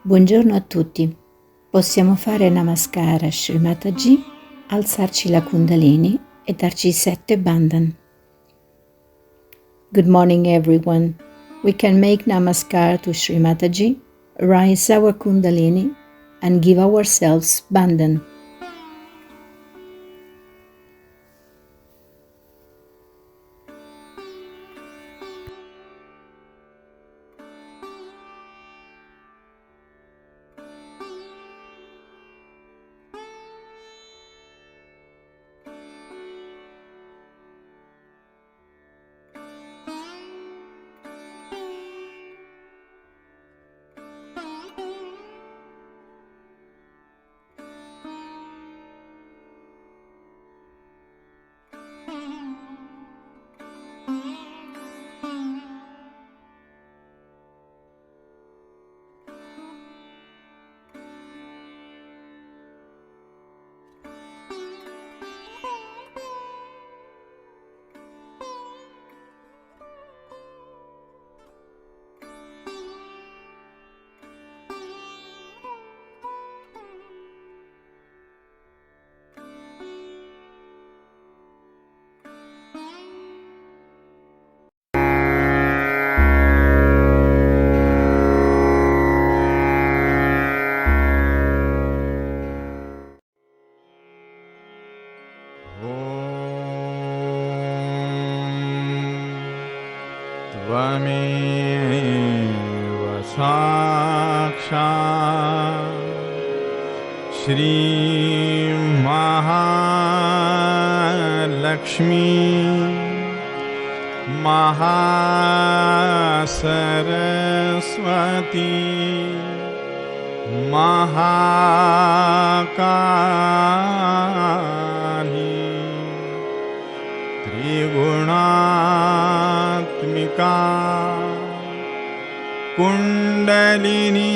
Buongiorno a tutti. Possiamo fare Namaskara Shri Mataji, alzarci la Kundalini e darci 7 bandhan. Good morning everyone. We can make Namaskar to Shri Mataji, rise our Kundalini and give ourselves bandhan. त्वमेव साक्षात् श्रीमहालक्ष्मी महासरस्वती महाकाली त्रिगुणात्मिका कुण्डलिनी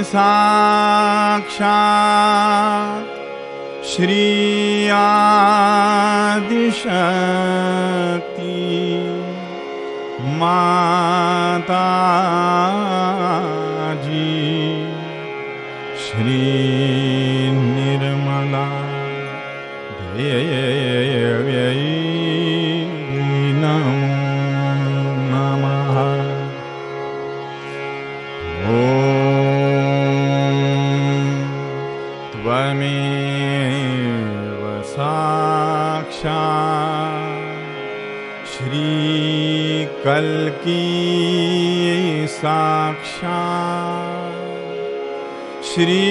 साक्षात् श्री आदिशक्ति माताजी श्री निर्मला देव्यै नमो नमः। ॐ त्वमेव साक्षात् श्रीकल्की साक्षात् श्री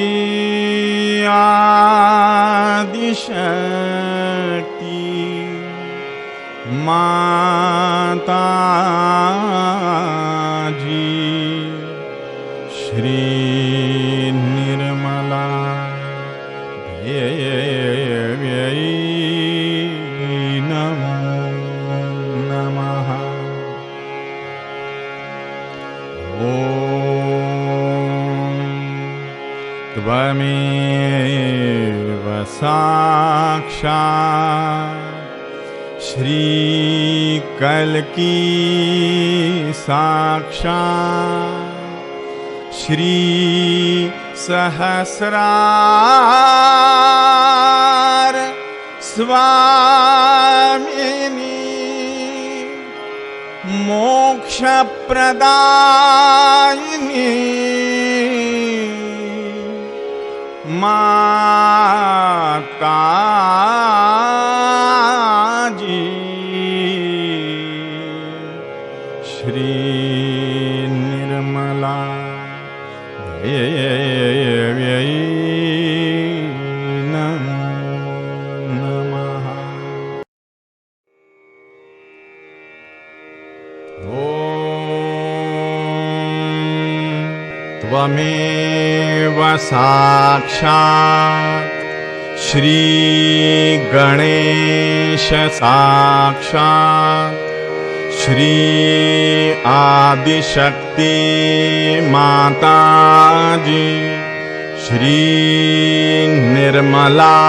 आदिशक्ति माताजी श्री निर्मला देव्यै नमो नमः। ॐ त्वमेव साक्षात् श्रीकल्की साक्षात् श्री सहस्रार स्वामिनी मोक्षप्रदायिनी माताजी श्री निर्मला देव्यै नमो नमः। ॐ त्वमेव साक्षात् श्रीगणेश साक्षात् श्री आदिशक्ति माताजी श्री निर्मला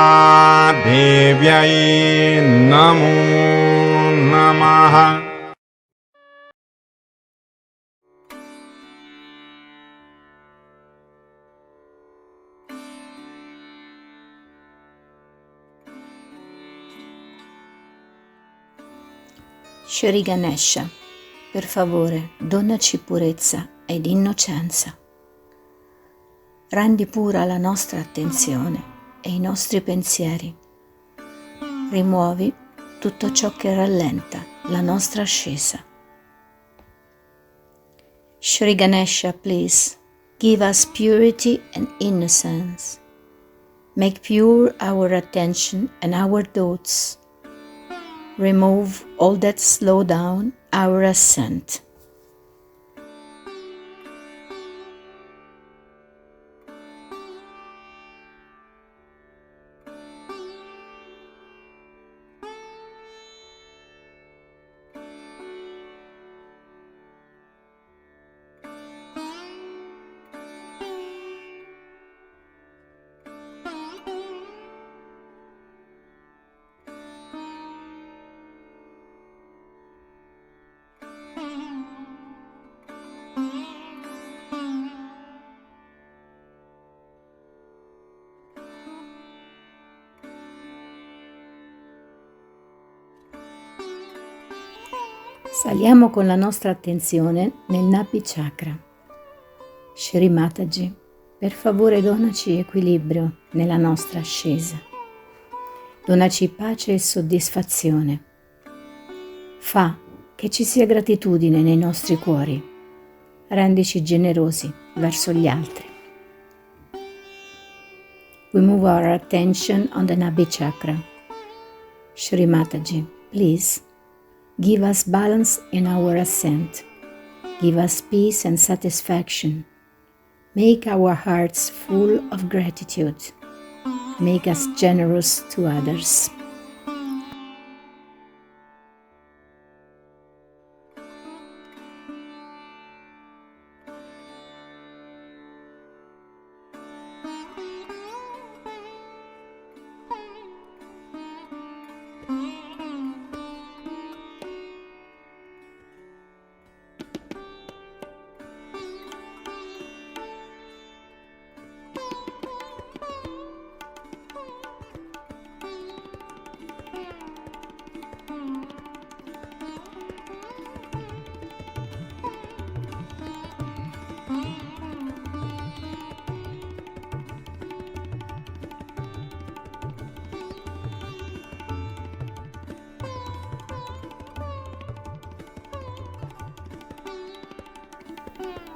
देव्यै नमो नमः। Shri Ganesha, per favore, donaci purezza ed innocenza. Rendi pura la nostra attenzione e i nostri pensieri. Rimuovi tutto ciò che rallenta la nostra ascesa. Shri Ganesha, please, give us purity and innocence. Make pure our attention and our thoughts. Remove all that slow down our ascent. Saliamo con la nostra attenzione nel Nabi Chakra. Shri Mataji, per favore donaci equilibrio nella nostra ascesa. Donaci pace e soddisfazione. Fa che ci sia gratitudine nei nostri cuori. Rendici generosi verso gli altri. We move our attention on the Nabi Chakra. Shri Mataji, please, give us balance in our ascent. Give us peace and satisfaction. Make our hearts full of gratitude. Make us generous to others.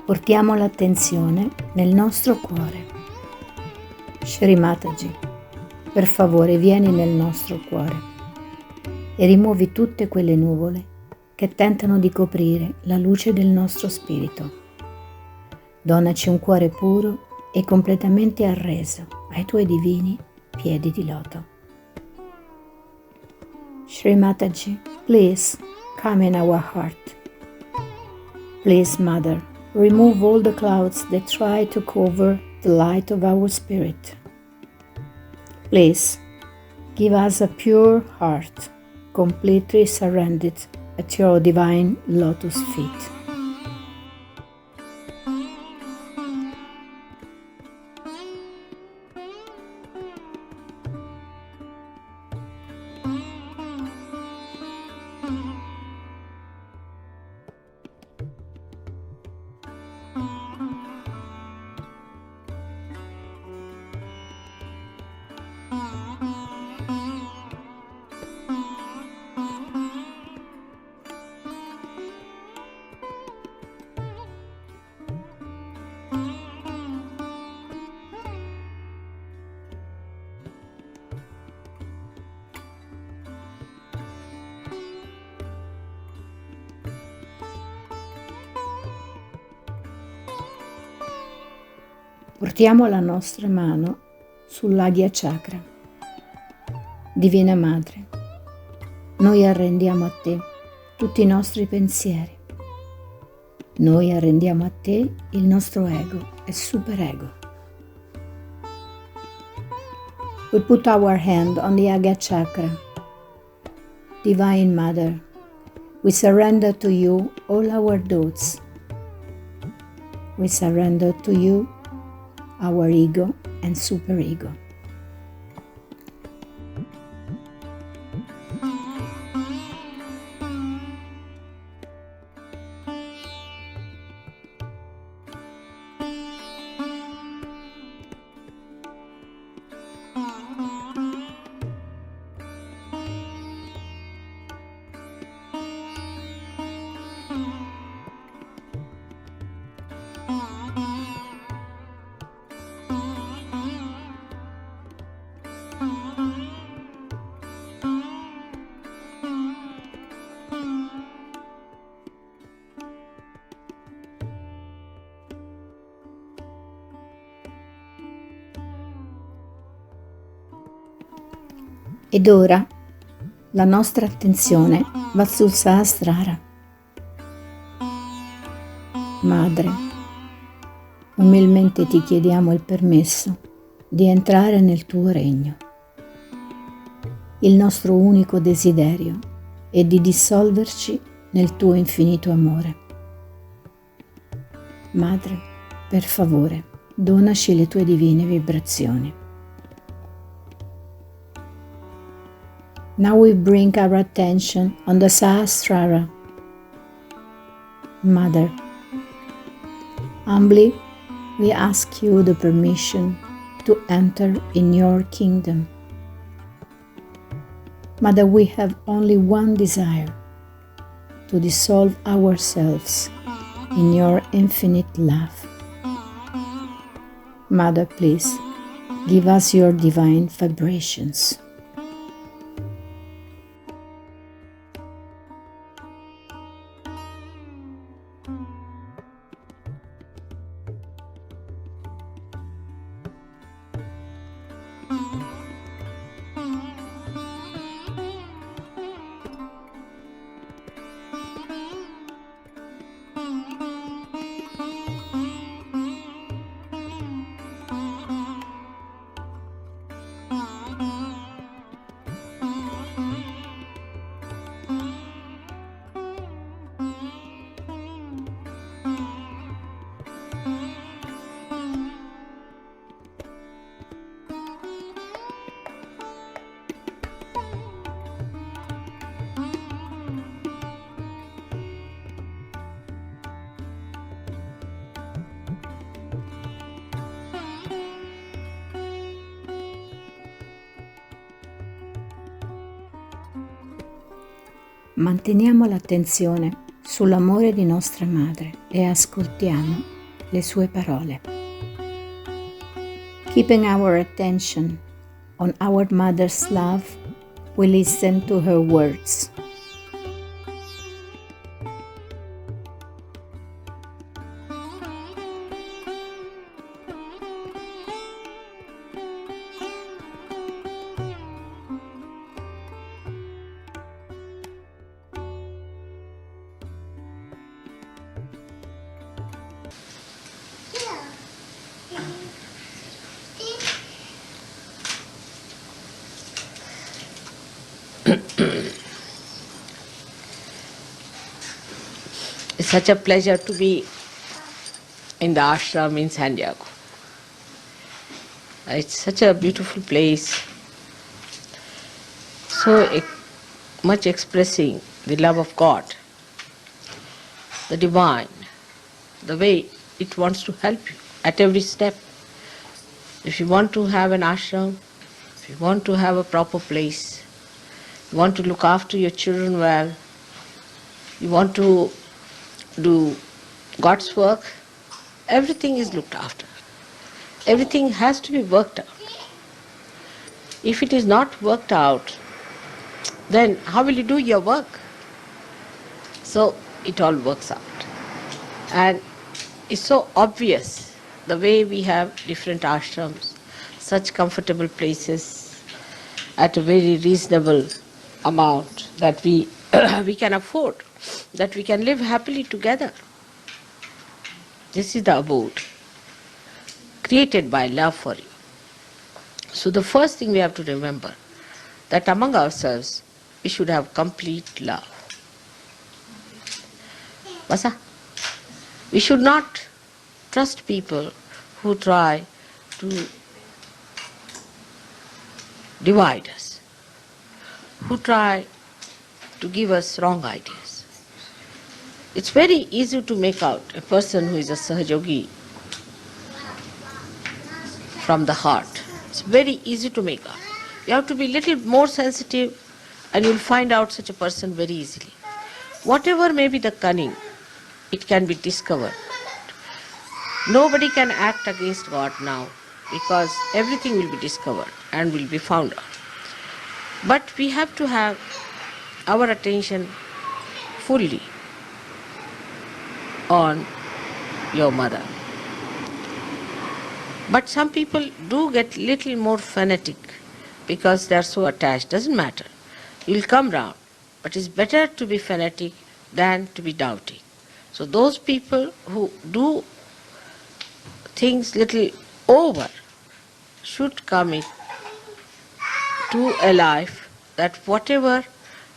Portiamo l'attenzione nel nostro cuore. Shri Mataji, per favore vieni nel nostro cuore e rimuovi tutte quelle nuvole che tentano di coprire la luce del nostro spirito. Donaci un cuore puro e completamente arreso ai tuoi divini piedi di loto. Shri Mataji, please come in our heart. Please, Mother, remove all the clouds that try to cover the light of our spirit. Please, give us a pure heart, completely surrendered at your divine lotus feet. Portiamo la nostra mano sull'Agya Chakra. Divina Madre, noi arrendiamo a Te tutti i nostri pensieri. Noi arrendiamo a Te il nostro ego e superego. We put our hand on the Agya Chakra. Divine Mother, we surrender to you all our thoughts. We surrender to you our ego and superego. Ed ora la nostra attenzione va sul Sahasrara. Madre, umilmente ti chiediamo il permesso di entrare nel tuo regno. Il nostro unico desiderio è di dissolverci nel tuo infinito amore. Madre, per favore, donaci le tue divine vibrazioni. Now we bring our attention on the Sahasrara. Mother, humbly we ask you the permission to enter in your kingdom. Mother, we have only one desire, to dissolve ourselves in your infinite love. Mother, please give us your divine vibrations. Manteniamo l'attenzione sull'amore di nostra madre e ascoltiamo le sue parole. Keeping our attention on our mother's love, we listen to her words. It's such a pleasure to be in the ashram in San Diego. It's such a beautiful place, so much expressing the love of God, the divine, the way it wants to help you at every step. If you want to have an ashram, if you want to have a proper place, you want to look after your children well, you want to do God's work, everything is looked after. Everything has to be worked out. If it is not worked out, then how will you do your work? So it all works out. And it's so obvious the way we have different ashrams, such comfortable places at a very reasonable amount that we can afford, that we can live happily together. This is the abode created by love for you. So the first thing we have to remember, that among ourselves we should have complete love. Basa? We should not trust people who try to divide us, who try to give us wrong ideas. It's very easy to make out a person who is a Sahajogi from the heart. It's very easy to make out. You have to be a little more sensitive and you'll find out such a person very easily. Whatever may be the cunning, it can be discovered. Nobody can act against God now because everything will be discovered and will be found out. But we have to have our attention fully on your mother. But some people do get little more fanatic because they are so attached. Doesn't matter. You'll come round. But it's better to be fanatic than to be doubting. So those people who do things little over should commit to a life that whatever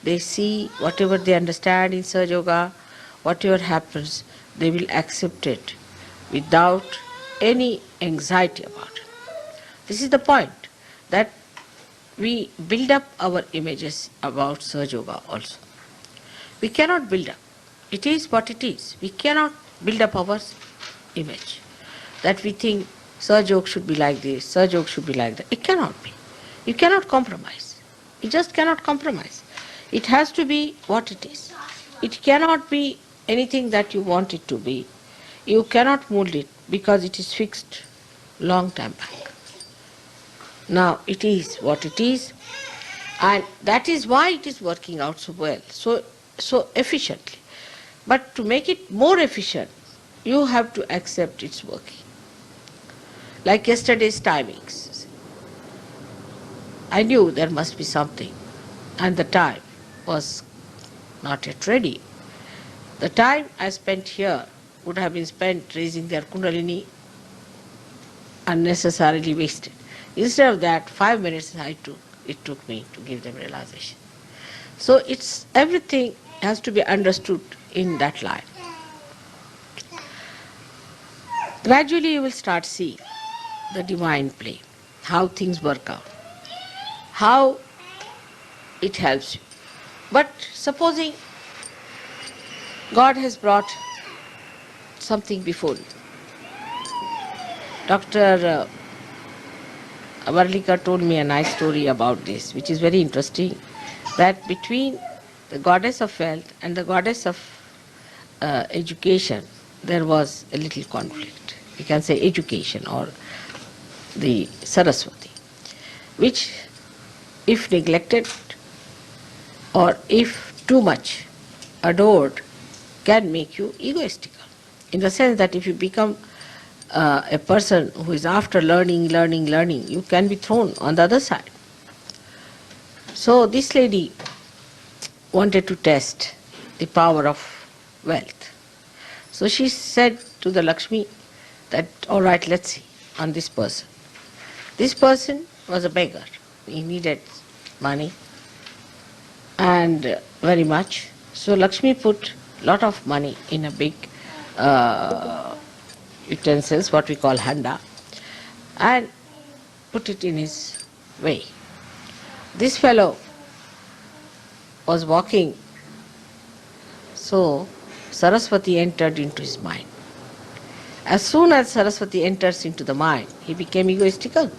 they see, whatever they understand in Sahaja Yoga, whatever happens, they will accept it without any anxiety about it. This is the point, that we build up our images about Sahaja Yoga also. We cannot build up. It is what it is. We cannot build up our image. That we think Sahaja Yoga should be like this, Sahaja Yoga should be like that. It cannot be. You cannot compromise. You just cannot compromise. It has to be what it is. It cannot be anything that you want it to be. You cannot mold it because it is fixed long time back. Now it is what it is, and that is why it is working out so well, so efficiently. But to make it more efficient, you have to accept its working. Like yesterday's timings. I knew there must be something, and the time was not yet ready. The time I spent here would have been spent raising their Kundalini, unnecessarily wasted. Instead of that, 5 minutes it took me to give them realization. So it's everything has to be understood in that light. Gradually you will start seeing the divine play, how things work out, how it helps you. But supposing God has brought something before you. Dr. Avarlika told me a nice story about this, which is very interesting, that between the goddess of wealth and the goddess of education, there was a little conflict. You can say education or the Saraswati, which if neglected or if too much adored can make you egoistical. In the sense that if you become a person who is after learning, you can be thrown on the other side. So this lady wanted to test the power of wealth. So she said to the Lakshmi that, all right, let's see on this person. This person was a beggar. He needed money and very much. So Lakshmi put a lot of money in a big utensils, what we call handa, and put it in his way. This fellow was walking, so Saraswati entered into his mind. As soon as Saraswati enters into the mind, he became egoistical.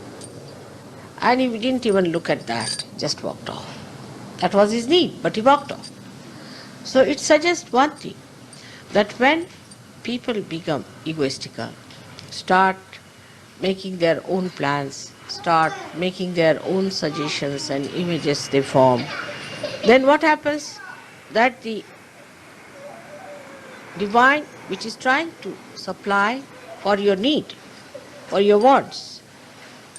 And he didn't even look at that, just walked off. That was his need, but he walked off. So it suggests one thing, that when people become egoistical, start making their own plans, start making their own suggestions and images they form, then what happens? That the divine, which is trying to supply for your need, for your wants,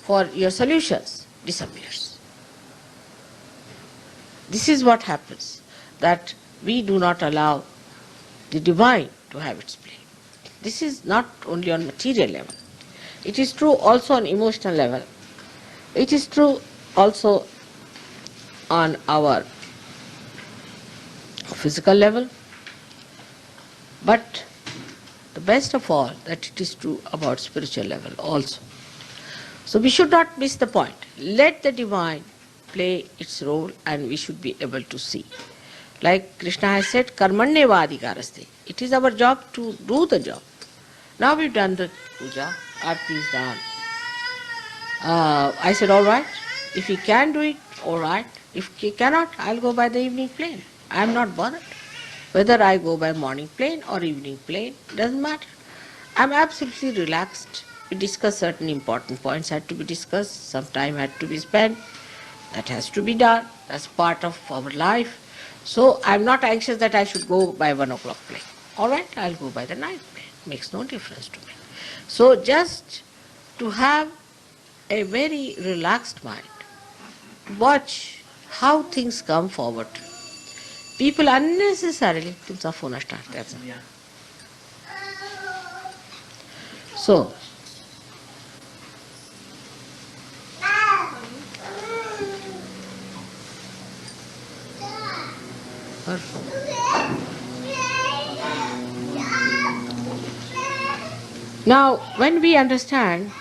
for your solutions, disappears. This is what happens, that we do not allow the divine to have its play. This is not only on material level. It is true also on emotional level. It is true also on our physical level. But the best of all, that it is true about spiritual level also. So we should not miss the point. Let the divine play its role and we should be able to see. Like Krishna has said, Karmanye vadikaraste. It is our job to do the job. Now we've done the puja, aarti is done. I said, all right, if he can do it, all right. If he cannot, I'll go by the evening plane. I'm not bothered. Whether I go by morning plane or evening plane, doesn't matter. I'm absolutely relaxed. We discuss certain important points had to be discussed, some time had to be spent. That has to be done. That's part of our life. So I'm not anxious that I should go by 1 o'clock plane. All right, I'll go by the night plane. Makes no difference to me. So just to have a very relaxed mind, watch how things come forward. People unnecessarily तुमचा phone असणार त्याचा. So, now when we understand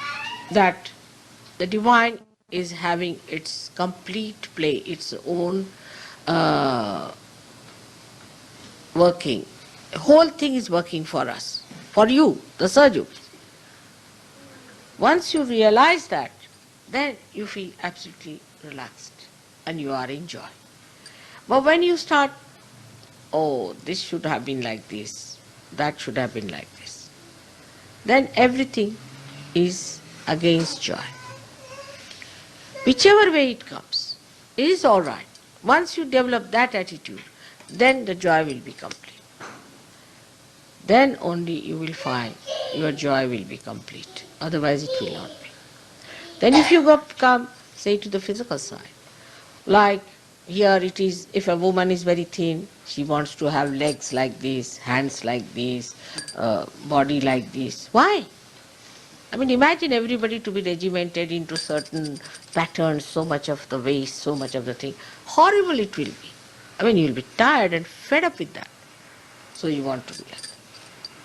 that the divine is having its complete play, its own working, the whole thing is working for us, for you, the Sahaja. Once you realize that, then you feel absolutely relaxed and you are in joy. But when you start, oh, this should have been like this, that should have been like this, then everything is against joy. Whichever way it comes, it is all right. Once you develop that attitude, then the joy will be complete. Then only you will find your joy will be complete. Otherwise it will not be. Then if you come, say, to the physical side, like here it is, if a woman is very thin, she wants to have legs like this, hands like this, body like this. Why? I mean, imagine everybody to be regimented into certain patterns, so much of the waist, so much of the thing. Horrible it will be. I mean, you'll be tired and fed up with that. So you want to be like that.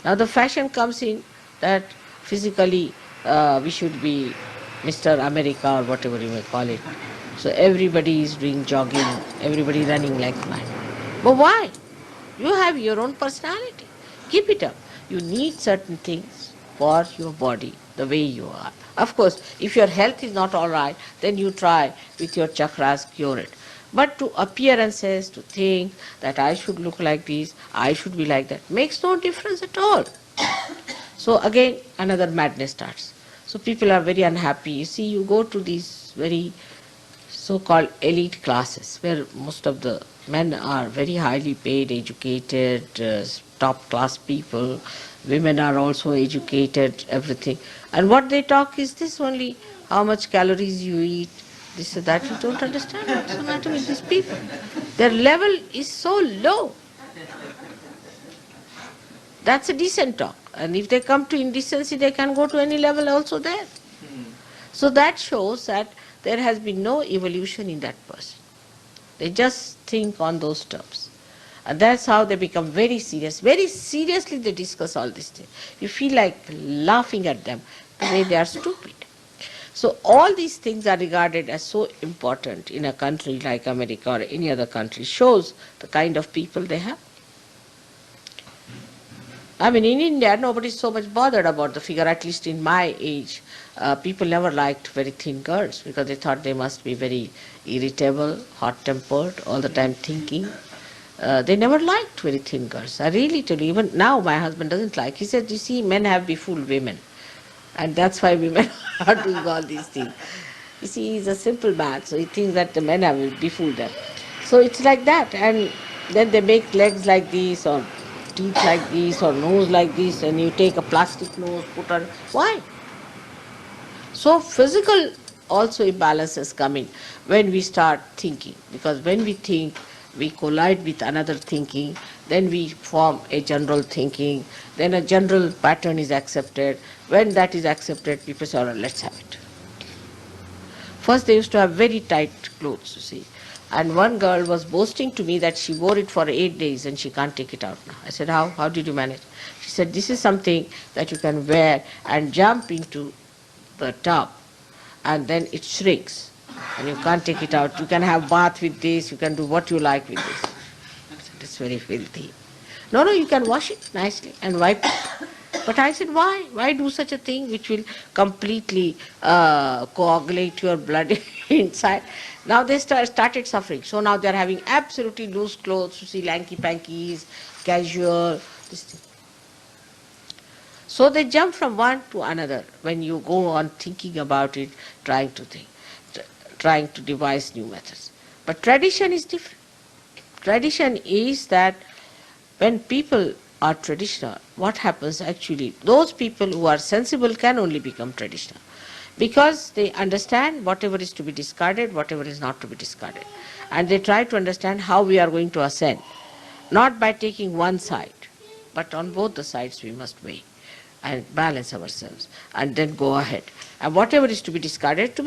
Now the fashion comes in that physically we should be Mr. America or whatever you may call it. So everybody is doing jogging, everybody running like mad. But why? You have your own personality. Keep it up. You need certain things for your body, the way you are. Of course, if your health is not all right, then you try with your chakras cure it. But to appearances, to think that I should look like this, I should be like that, makes no difference at all. So again, another madness starts. So people are very unhappy. You see, you go to these very so-called elite classes where most of the men are very highly paid, educated, top-class people. Women are also educated, everything. And what they talk is this only, how much calories you eat, this or that. You don't understand what's the matter with these people. Their level is so low. That's a decent talk. And if they come to indecency, they can go to any level also there. So that shows that there has been no evolution in that person. They just think on those terms. And that's how they become very serious. Very seriously they discuss all these things. You feel like laughing at them, the way they are stupid. So all these things are regarded as so important in a country like America or any other country. Shows the kind of people they have. I mean, in India, nobody is so much bothered about the figure, at least in my age. People never liked very thin girls because they thought they must be very irritable, hot-tempered, all the time thinking. They never liked very thin girls. I really tell you, even now my husband doesn't like. He said, you see, men have befooled women. And that's why women are doing all these things. You see, he's a simple man, so he thinks that the men have befooled them. So it's like that. And then they make legs like this, or teeth like this, or nose like this, and you take a plastic nose, put on. Why? So physical also imbalances come in when we start thinking. Because when we think, we collide with another thinking, then we form a general thinking, then a general pattern is accepted. When that is accepted, people say, all right, let's have it. First they used to have very tight clothes, you see. And one girl was boasting to me that she wore it for 8 days and she can't take it out now. I said, how? How did you manage? She said, this is something that you can wear and jump into the tub and then it shrinks and you can't take it out. You can have bath with this, you can do what you like with this. I said, it's very filthy. No, you can wash it nicely and wipe it. But I said, why? Why do such a thing which will completely coagulate your blood inside? Now they started suffering. So now they are having absolutely loose clothes, you see, lanky-pankies, casual, this thing. So they jump from one to another when you go on thinking about it, trying to devise new methods. But tradition is different. Tradition is that when people are traditional, what happens actually, those people who are sensible can only become traditional. because they understand whatever is to be discarded, whatever is not to be discarded. And they try to understand how we are going to ascend, not by taking one side, but on both the sides we must weigh and balance ourselves and then go ahead. And whatever is to be discarded.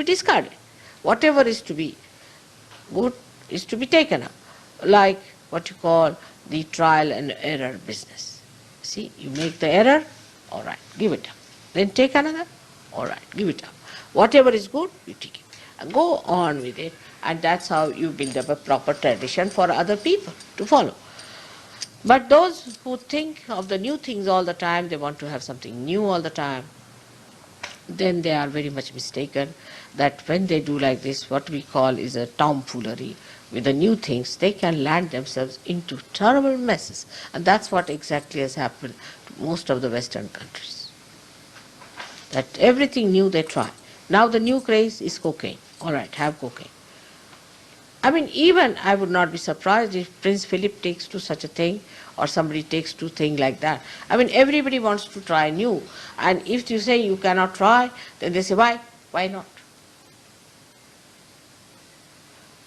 Whatever is to be good is to be taken up, like what you call the trial and error business. See, you make the error, all right, give it up. Then take another, all right, give it up. Whatever is good, you take it. And go on with it, and that's how you build up a proper tradition for other people to follow. But those who think of the new things all the time, they want to have something new all the time, then they are very much mistaken that when they do like this, what we call is a tomfoolery with the new things, they can land themselves into terrible messes. And that's what exactly has happened to most of the Western countries. That everything new they try. Now the new craze is cocaine. All right, have cocaine. I mean, even I would not be surprised if Prince Philip takes to such a thing, or somebody takes to thing like that. I mean, everybody wants to try new. And if you say you cannot try, then they say, why? Why not?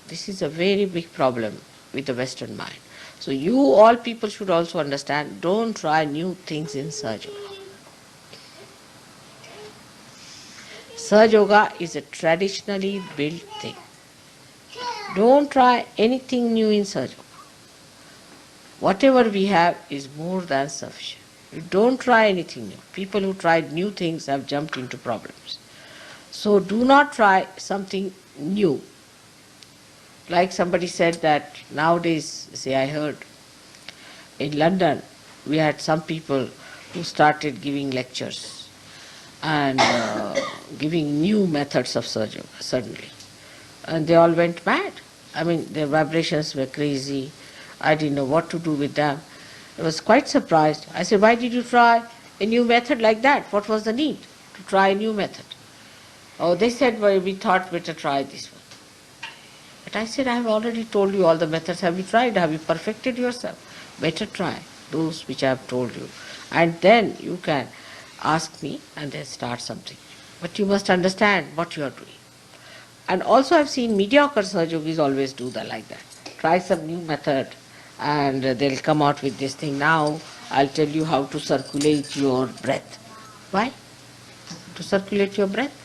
This is a very big problem with the Western mind. So you all people should also understand, don't try new things in Sahaja Yoga. Sahaja Yoga is a traditionally built thing. Don't try anything new in Sahaja Yoga. Whatever we have is more than sufficient. You don't try anything new. People who tried new things have jumped into problems. So do not try something new. Like somebody said that nowadays, say I heard, in London we had some people who started giving lectures and giving new methods of Sahaja Yoga suddenly. And they all went mad. I mean, their vibrations were crazy. I didn't know what to do with them. I was quite surprised. I said, why did you try a new method like that? What was the need to try a new method? Oh, they said, well, we thought better try this one. But I said, I have already told you all the methods. Have you tried? Have you perfected yourself? Better try those which I have told you. And then you can ask me and then start something. But you must understand what you are doing. And also I've seen mediocre Sahaja Yogis always do that like that. Try some new method and they'll come out with this thing. Now I'll tell you how to circulate your breath. Why? To circulate your breath.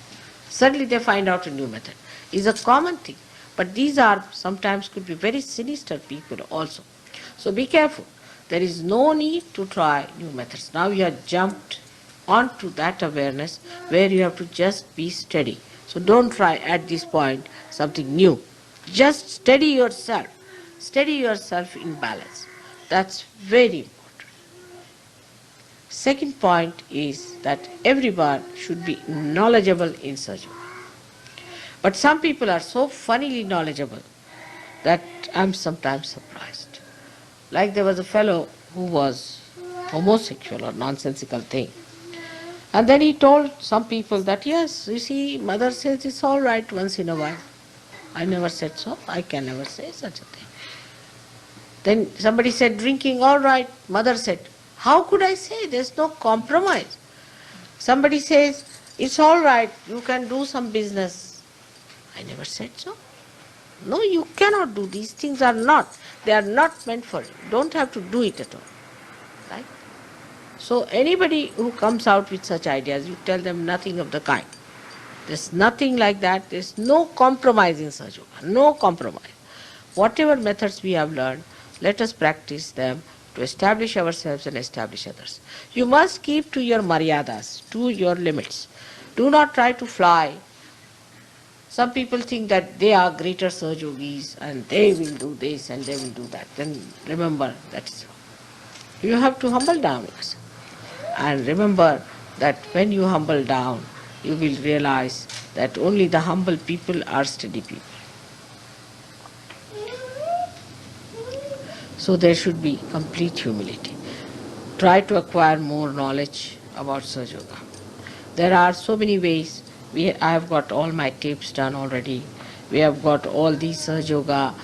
Suddenly they find out a new method. It's a common thing. But these are sometimes could be very sinister people also. So be careful. There is no need to try new methods. Now you have jumped onto that awareness where you have to just be steady. So don't try at this point something new. Just steady yourself. Steady yourself in balance. That's very important. Second point is that everyone should be knowledgeable in Sahaja Yoga. But some people are so funnily knowledgeable that I'm sometimes surprised. Like there was a fellow who was homosexual or nonsensical thing. And then he told some people that, yes, you see, mother says it's all right once in a while. I never said so. I can never say such a thing. Then somebody said, drinking, all right. Mother said, how could I say? There's no compromise. Somebody says, it's all right. You can do some business. I never said so. No, you cannot do. These things are not. They are not meant for you. You don't have to do it at all. Right? So anybody who comes out with such ideas, you tell them nothing of the kind. There's nothing like that. There's no compromise in Sahaja Yoga. No compromise. Whatever methods we have learned, let us practice them to establish ourselves and establish others. You must keep to your maryadas, to your limits. Do not try to fly. Some people think that they are greater Sahaja Yogis and they will do this and they will do that. Then remember, that is wrong. You have to humble down yourself. And remember that when you humble down, you will realize that only the humble people are steady people. So there should be complete humility. Try to acquire more knowledge about Sahaja Yoga. There are so many ways. I have got all my tapes done already. We have got all these Sahaja Yoga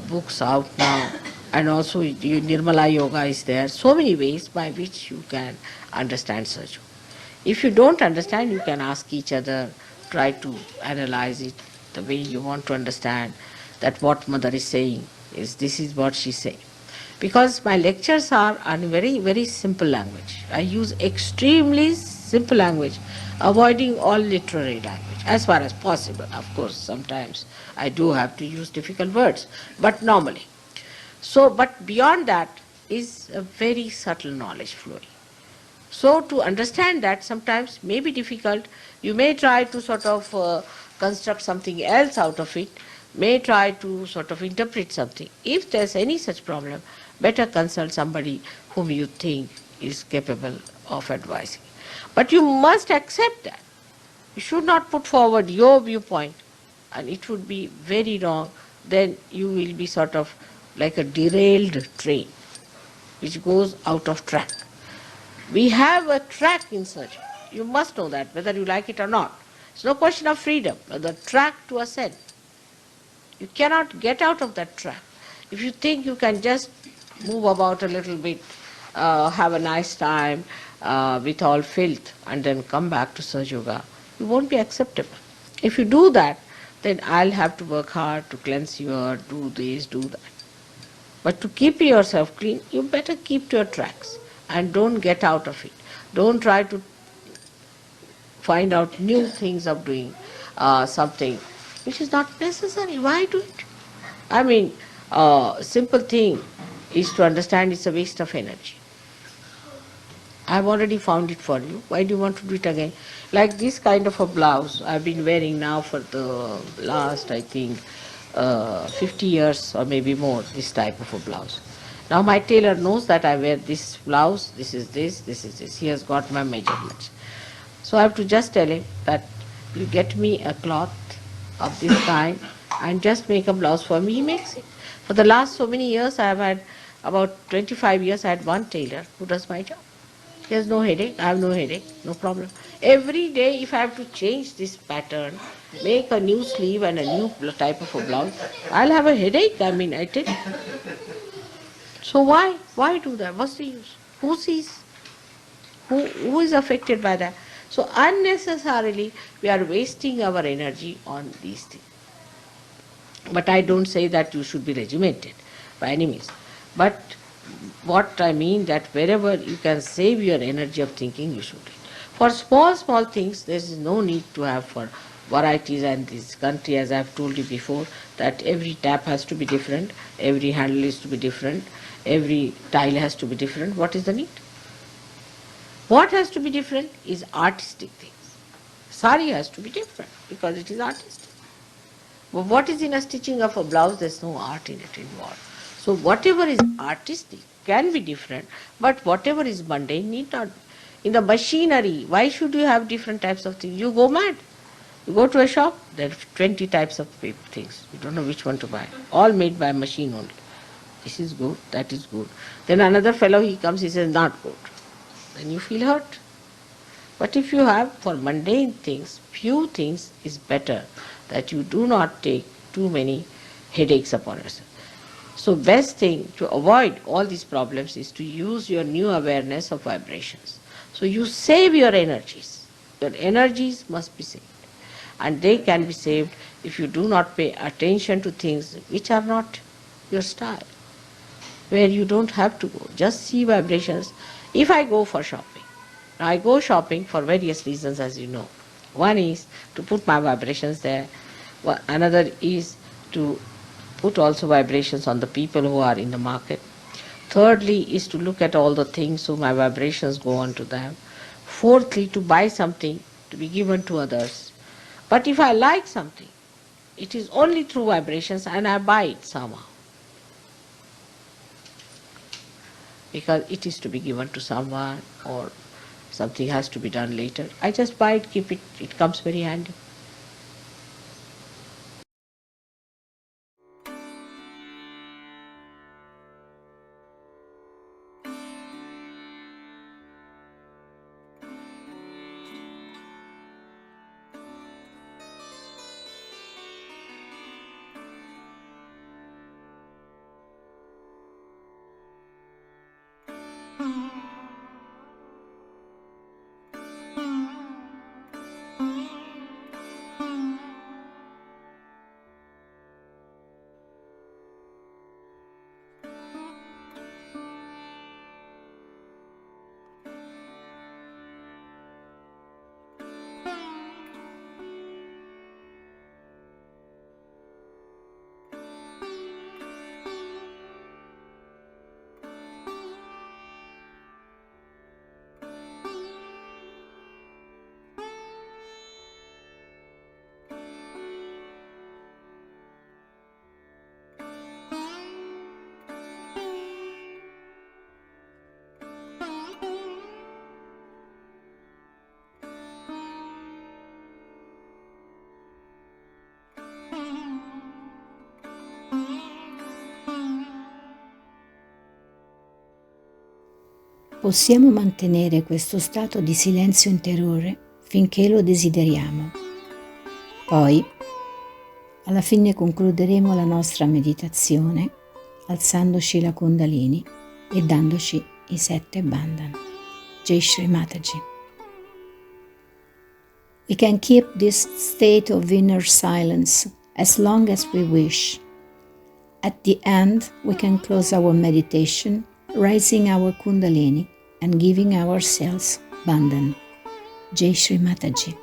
books out now. And also Nirmala Yoga is there. So many ways by which you can understand Sahaja Yoga. If you don't understand, you can ask each other try to analyze it the way you want to understand that what mother is saying is this is what she's saying. Because my lectures are on very, very simple language. I use extremely simple language, avoiding all literary language as far as possible. Of course, sometimes I do have to use difficult words, but normally. So, but beyond that is a very subtle knowledge flowing. So to understand that sometimes may be difficult. You may try to sort of construct something else out of it, may try to sort of interpret something. If there's any such problem, better consult somebody whom you think is capable of advising. But you must accept that. You should not put forward your viewpoint, and it would be very wrong. Then you will be sort of like a derailed train which goes out of track. We have a track in surgery. You must know that, whether you like it or not. It's no question of freedom, but the track to ascend. You cannot get out of that track. If you think you can just move about a little bit, have a nice time with all filth, and then come back to Sahaja Yoga, you won't be acceptable. If you do that, then I'll have to work hard to cleanse you, do this, do that. But to keep yourself clean, you better keep to your tracks and don't get out of it. Don't try to find out new things of doing something which is not necessary. Why do it? I mean, simple thing is to understand it's a waste of energy. I've already found it for you. Why do you want to do it again? Like this kind of a blouse I've been wearing now for the last, I think, 50 years or maybe more, this type of a blouse. Now my tailor knows that I wear this blouse, this is this, this is this. He has got my measurements. So I have to just tell him that you get me a cloth of this kind and just make a blouse for me. He makes it. For the last so many years, I have had about 25 years, I had one tailor who does my job. He has no headache, I have no headache, no problem. Every day if I have to change this pattern, make a new sleeve and a new type of a blouse, I'll have a headache, I mean, I tell you. So why? Why do that? What's the use? Who sees? Who is affected by that? So unnecessarily we are wasting our energy on these things. But I don't say that you should be regimented by any means. But what I mean that wherever you can save your energy of thinking, you should. For small, small things, there is no need to have for varieties, and this country, as I have told you before, that every tap has to be different, every handle is to be different, every tile has to be different. What is the need? What has to be different is artistic things. Sari has to be different because it is artistic. But what is in a stitching of a blouse? There's no art in it involved. So whatever is artistic can be different, but whatever is mundane need not. In the machinery, why should you have different types of things? You go mad. You go to a shop, there are 20 types of things. You don't know which one to buy. All made by machine only. This is good, that is good. Then another fellow, he comes, he says, not good. Then you feel hurt. But if you have for mundane things, few things is better, that you do not take too many headaches upon yourself. So best thing to avoid all these problems is to use your new awareness of vibrations. So you save your energies. Your energies must be saved. And they can be saved if you do not pay attention to things which are not your style, where you don't have to go. Just see vibrations. If I go for shopping, now I go shopping for various reasons, as you know. One is to put my vibrations there. Another is to put also vibrations on the people who are in the market. Thirdly is to look at all the things so my vibrations go on to them. Fourthly, to buy something to be given to others. But if I like something, it is only through vibrations and I buy it somehow, because it is to be given to someone or something has to be done later. I just buy it, keep it, it comes very handy. Possiamo mantenere questo stato di silenzio interiore finché lo desideriamo. Poi, alla fine concluderemo la nostra meditazione alzandoci la Kundalini e dandoci i 7 bandhan. Jai Shri Mataji. We can keep this state of inner silence as long as we wish. At the end, we can close our meditation, raising our Kundalini and giving ourselves bandhan. Jai Shri Mataji.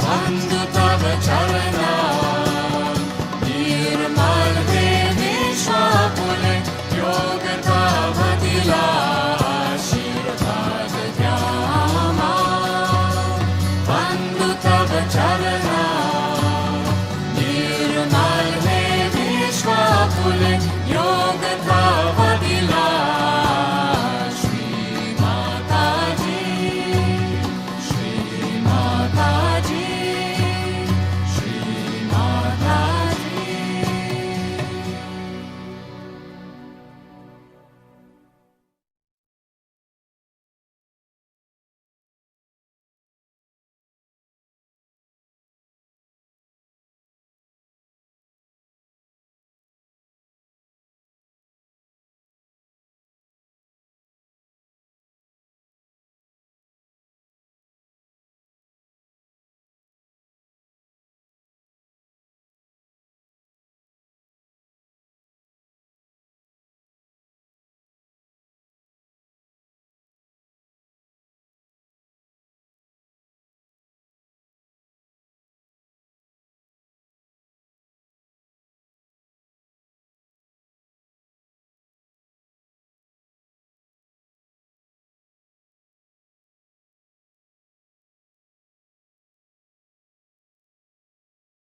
Quando